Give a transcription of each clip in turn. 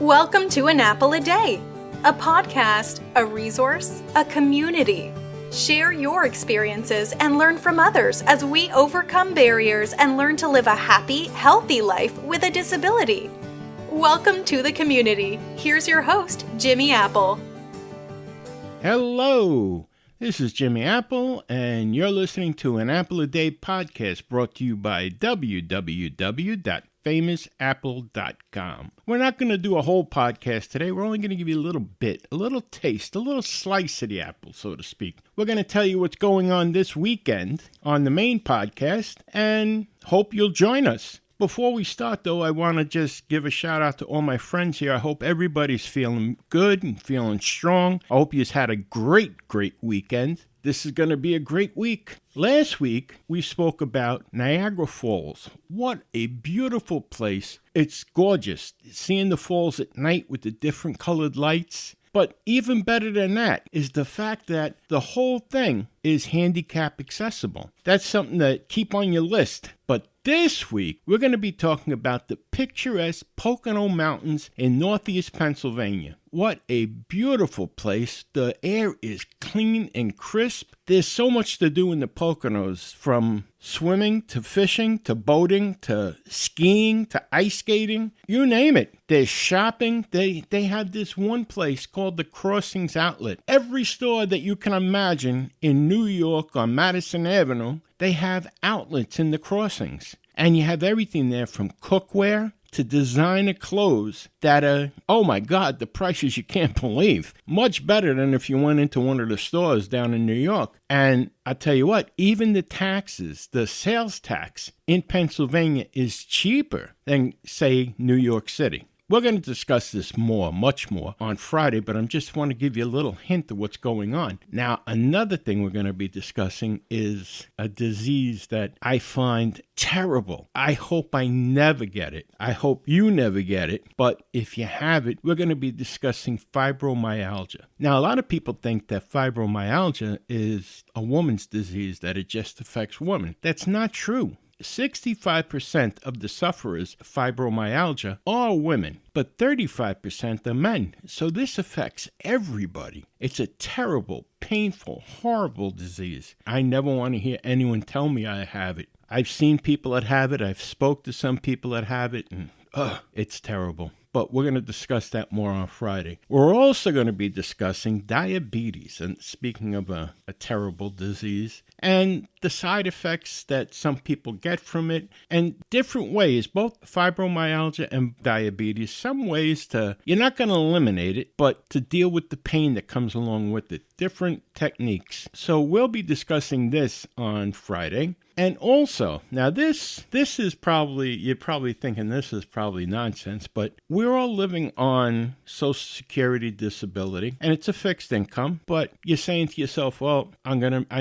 Welcome to An Apple a Day, a podcast, a resource, a community. Share your experiences and learn from others as we overcome barriers and learn to live a happy, healthy life with a disability. Welcome to the community. Here's your host, Jimmy Apple. Hello, this is Jimmy Apple, and you're listening to An Apple a Day podcast brought to you by www.famousapple.com. We're not going to do a whole podcast today. We're only going to give you a little bit, a little taste, a little slice of the apple, so to speak. We're going to tell you what's going on this weekend on the main podcast, and hope you'll join us. Before we start, though, I want to just give a shout out to all my friends here. I hope everybody's feeling good and feeling strong. I hope you've had a great weekend. This is going to be a great week. Last week, we spoke about Niagara Falls. What a beautiful place. It's gorgeous. Seeing the falls at night with the different colored lights. But even better than that is the fact that the whole thing is handicap accessible. That's something to keep on your list. But this week, we're going to be talking about the picturesque Pocono Mountains in northeast Pennsylvania. What a beautiful place. The air is clean and crisp. There's so much to do in the Poconos, from swimming to fishing to boating to skiing to ice skating. You name it. There's shopping. They have this one place called the Crossings Outlet. Every store that you can imagine in New York on Madison Avenue, they have outlets in the Crossings. And you have everything there from cookware to designer clothes that are, oh my God, the prices you can't believe. Much better than if you went into one of the stores down in New York. And I tell you what, even the taxes, the sales tax in Pennsylvania is cheaper than, say, New York City. We're going to discuss this much more, on Friday, but I just want to give you a little hint of what's going on. Now, another thing we're going to be discussing is a disease that I find terrible. I hope I never get it. I hope you never get it. But if you have it, we're going to be discussing fibromyalgia. Now, a lot of people think that fibromyalgia is a woman's disease, that it just affects women. That's not true. 65% of the sufferers of fibromyalgia are women, but 35% are men. So this affects everybody. It's a terrible, painful, horrible disease. I never want to hear anyone tell me I have it. I've seen people that have it. I've spoke to some people that have it, and it's terrible. But we're going to discuss that more on Friday. We're also going to be discussing diabetes, and speaking of a terrible disease, and the side effects that some people get from it, and different ways, both fibromyalgia and diabetes, some ways to, you're not going to eliminate it, but to deal with the pain that comes along with it, different techniques. So we'll be discussing this on Friday. And also, now this is probably, you're probably thinking this is probably nonsense, but we're all living on Social Security disability, and it's a fixed income, but you're saying to yourself, well, I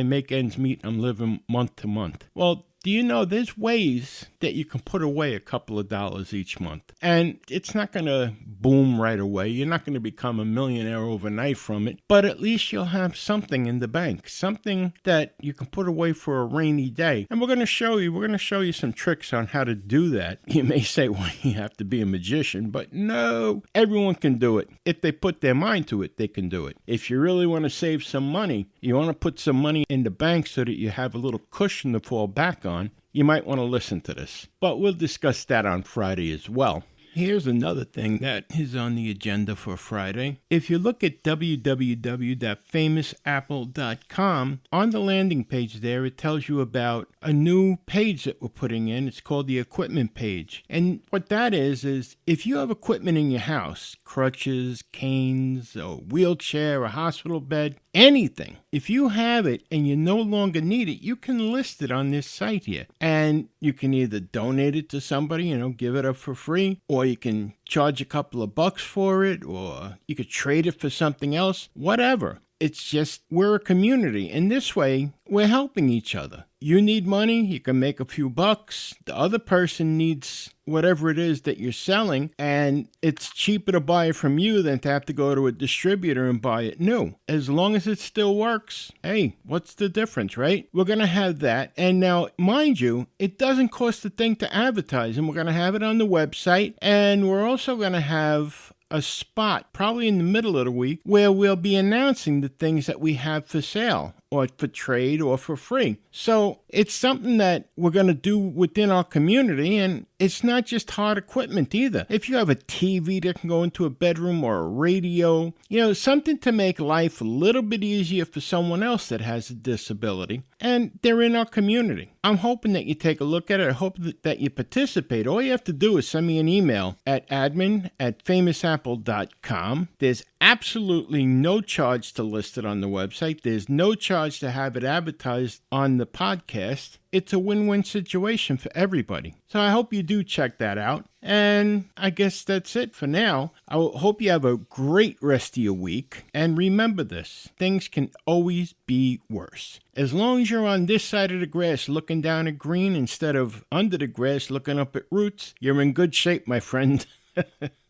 make ends meet, I'm living month to month. Well, do you know there's ways that you can put away a couple of dollars each month? And it's not going to boom right away. You're not going to become a millionaire overnight from it, but at least you'll have something in the bank, something that you can put away for a rainy day. And we're going to show you some tricks on how to do that. You may say, well, you have to be a magician, but no, everyone can do it. If they put their mind to it, they can do it. If you really want to save some money, you want to put some money in the bank so that you have a little cushion to fall back on, you might want to listen to this. But we'll discuss that on Friday as well. Here's another thing that is on the agenda for Friday. If you look at www.famousapple.com, on the landing page there, it tells you about a new page that we're putting in. It's called the equipment page. And what that is if you have equipment in your house, crutches, canes, a wheelchair, a hospital bed, anything, if you have it and you no longer need it, you can list it on this site here. And you can either donate it to somebody, give it up for free, or you can charge a couple of bucks for it, or you could trade it for something else, whatever. It's just, we're a community, and this way, we're helping each other. You need money, you can make a few bucks. The other person needs whatever it is that you're selling, and it's cheaper to buy it from you than to have to go to a distributor and buy it new. As long as it still works, hey, what's the difference, right? We're going to have that. And now, mind you, it doesn't cost a thing to advertise, and we're going to have it on the website, and we're also going to have a spot, probably in the middle of the week, where we'll be announcing the things that we have for sale, or for trade, or for free. So it's something that we're going to do within our community, and it's not just hard equipment either. If you have a TV that can go into a bedroom, or a radio, something to make life a little bit easier for someone else that has a disability, and they're in our community. I'm hoping that you take a look at it. I hope that you participate. All you have to do is send me an email at admin@famousapple.com. There's absolutely no charge to list it on the website. There's no charge to have it advertised on the podcast. It's a win-win situation for everybody. So I hope you do check that out. And I guess that's it for now. I hope you have a great rest of your week. And remember this, things can always be worse. As long as you're on this side of the grass looking down at green instead of under the grass looking up at roots, you're in good shape, my friend.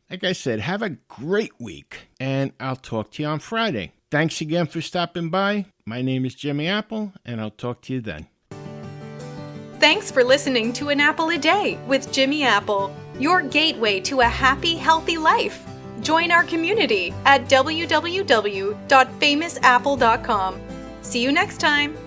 Like I said, have a great week, and I'll talk to you on Friday. Thanks again for stopping by. My name is Jimmy Apple, and I'll talk to you then. Thanks for listening to An Apple a Day with Jimmy Apple, your gateway to a happy, healthy life. Join our community at www.famousapple.com. See you next time.